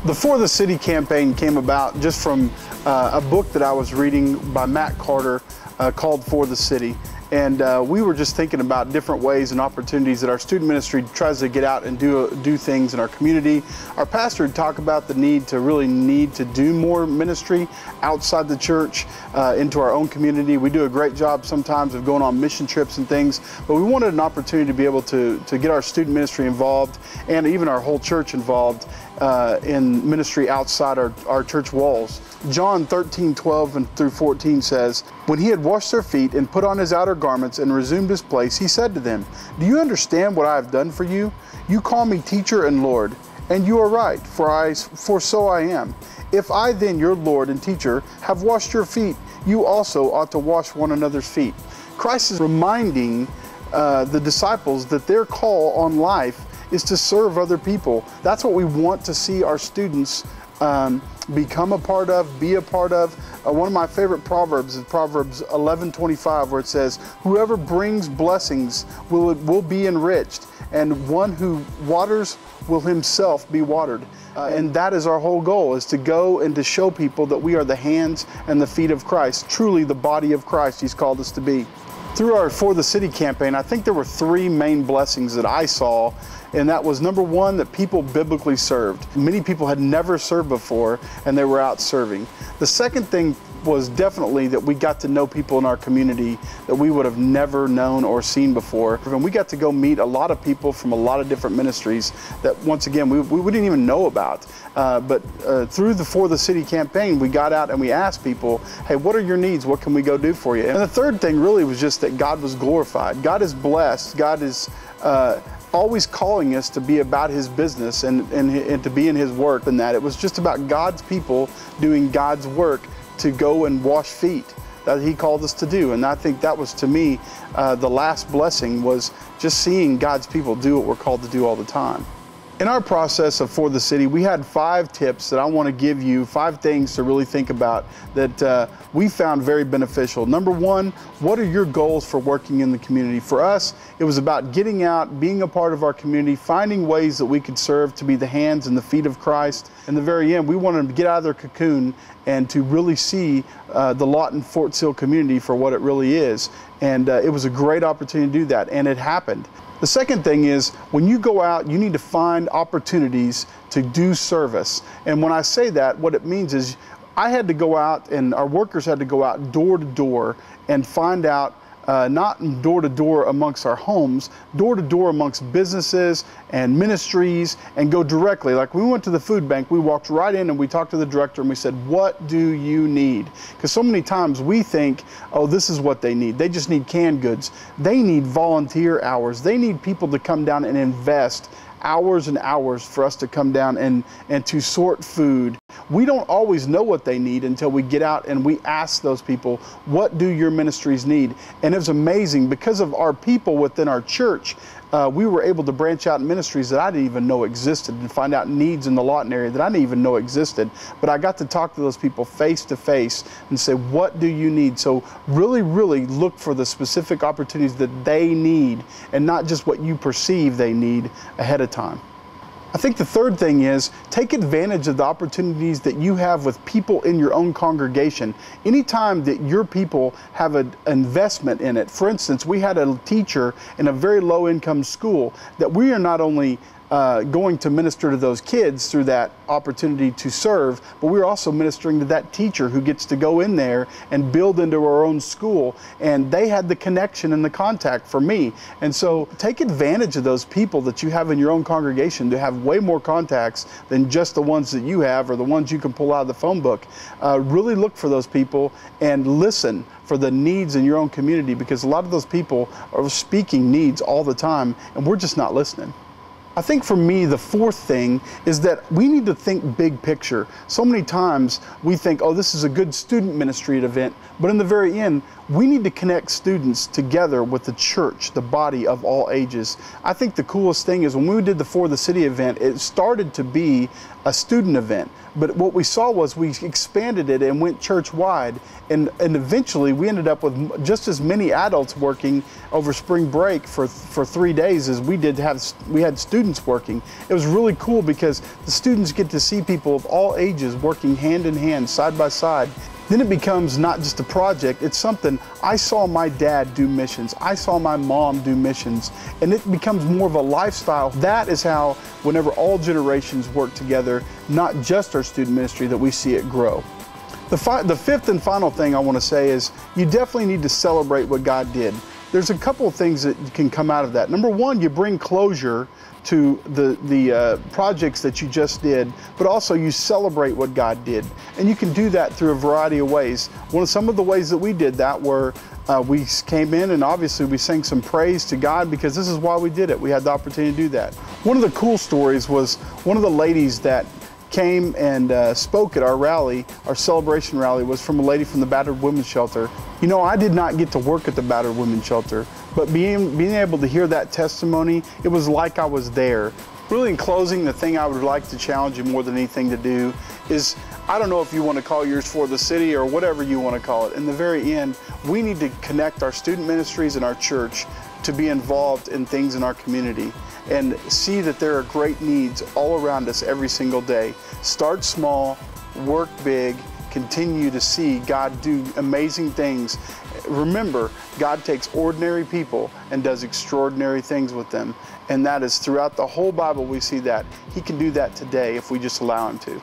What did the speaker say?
The For the City campaign came about just from a book that I was reading by Matt Carter called For the City. And we were just thinking about different ways and opportunities that our student ministry tries to get out and do things in our community. Our pastor would talk about the need to do more ministry outside the church into our own community. We do a great job sometimes of going on mission trips and things, but we wanted an opportunity to be able to get our student ministry involved and even our whole church involved in ministry outside our church walls. John 13:12 and through 14 says, "When he had washed their feet and put on his outer garments and resumed his place, he said to them, 'Do you understand what I have done for you? You call me teacher and Lord, and you are right, for so I am. If I then, your Lord and teacher, have washed your feet, you also ought to wash one another's feet.'" Christ is reminding the disciples that their call on life is to serve other people. That's what we want to see our students become a part of, be a part of. One of my favorite proverbs is Proverbs 11:25, where it says, "Whoever brings blessings will be enriched, and one who waters will himself be watered." And that is our whole goal, is to go and to show people that we are the hands and the feet of Christ, truly the body of Christ He's called us to be. Through our For the City campaign, I think there were three main blessings that I saw, and that was, number one, that people biblically served. Many people had never served before, and they were out serving. The second thing was definitely that we got to know people in our community that we would have never known or seen before. And we got to go meet a lot of people from a lot of different ministries that, once again, we didn't even know about. But through the For the City campaign, we got out and we asked people, hey, what are your needs? What can we go do for you? And the third thing really was just that God was glorified. God is blessed. God is always calling us to be about His business and to be in His work, and that it was just about God's people doing God's work to go and wash feet that He called us to do. And I think that was, to me, the last blessing, was just seeing God's people do what we're called to do all the time. In our process of For the City, we had 5 tips that I want to give you, 5 things to really think about that we found very beneficial. Number one, what are your goals for working in the community? For us, it was about getting out, being a part of our community, finding ways that we could serve to be the hands and the feet of Christ. In the very end, we wanted them to get out of their cocoon and to really see the Lawton-Fort Sill community for what it really is. And it was a great opportunity to do that, and it happened. The second thing is, when you go out, you need to find opportunities to do service. And when I say that, what it means is I had to go out, and our workers had to go out door to door and find out, not door to door amongst our homes, door to door amongst businesses and ministries, and go directly. Like, we went to the food bank, we walked right in and we talked to the director and we said, what do you need? Because so many times we think, oh, this is what they need. They just need canned goods. They need volunteer hours. They need people to come down and invest hours and hours for us to come down and to sort food. We don't always know what they need until we get out and we ask those people, what do your ministries need? And it was amazing, because of our people within our church, we were able to branch out in ministries that I didn't even know existed and find out needs in the Lawton area that I didn't even know existed. But I got to talk to those people face to face and say, what do you need? So really, really look for the specific opportunities that they need, and not just what you perceive they need ahead of time. I think the third thing is, take advantage of the opportunities that you have with people in your own congregation. Anytime that your people have an investment in it. For instance, we had a teacher in a very low-income school that we are not only going to minister to those kids through that opportunity to serve, but we're also ministering to that teacher who gets to go in there and build into our own school. And they had the connection and the contact for me. And so take advantage of those people that you have in your own congregation to have way more contacts than just the ones that you have or the ones you can pull out of the phone book. Really look for those people and listen for the needs in your own community, because a lot of those people are speaking needs all the time and we're just not listening. I think for me, the fourth thing is that we need to think big picture. So many times we think, oh, this is a good student ministry event, but in the very end, we need to connect students together with the church, the body of all ages. I think the coolest thing is when we did the For the City event, it started to be a student event. But what we saw was we expanded it and went church-wide, and eventually we ended up with just as many adults working over spring break for 3 days as we had students working. It was really cool because the students get to see people of all ages working hand in hand, side by side. Then it becomes not just a project, it's something. I saw my dad do missions, I saw my mom do missions, and it becomes more of a lifestyle. That is how, whenever all generations work together, not just our student ministry, that we see it grow. The fifth and final thing I want to say is you definitely need to celebrate what God did. There's a couple of things that can come out of that. Number one, you bring closure to the projects that you just did, but also you celebrate what God did. And you can do that through a variety of ways. Some of the ways that we did that were we came in and obviously we sang some praise to God because this is why we did it. We had the opportunity to do that. One of the cool stories was one of the ladies that came and spoke at our rally, our celebration rally, was from a lady from the Battered Women's Shelter. You know, I did not get to work at the Battered Women's Shelter, but being able to hear that testimony, it was like I was there. Really, in closing, the thing I would like to challenge you more than anything to do is, I don't know if you want to call yours For the City or whatever you want to call it. In the very end, we need to connect our student ministries and our church to be involved in things in our community and see that there are great needs all around us every single day. Start small, work big, continue to see God do amazing things. Remember, God takes ordinary people and does extraordinary things with them. And that is throughout the whole Bible we see that. He can do that today if we just allow Him to.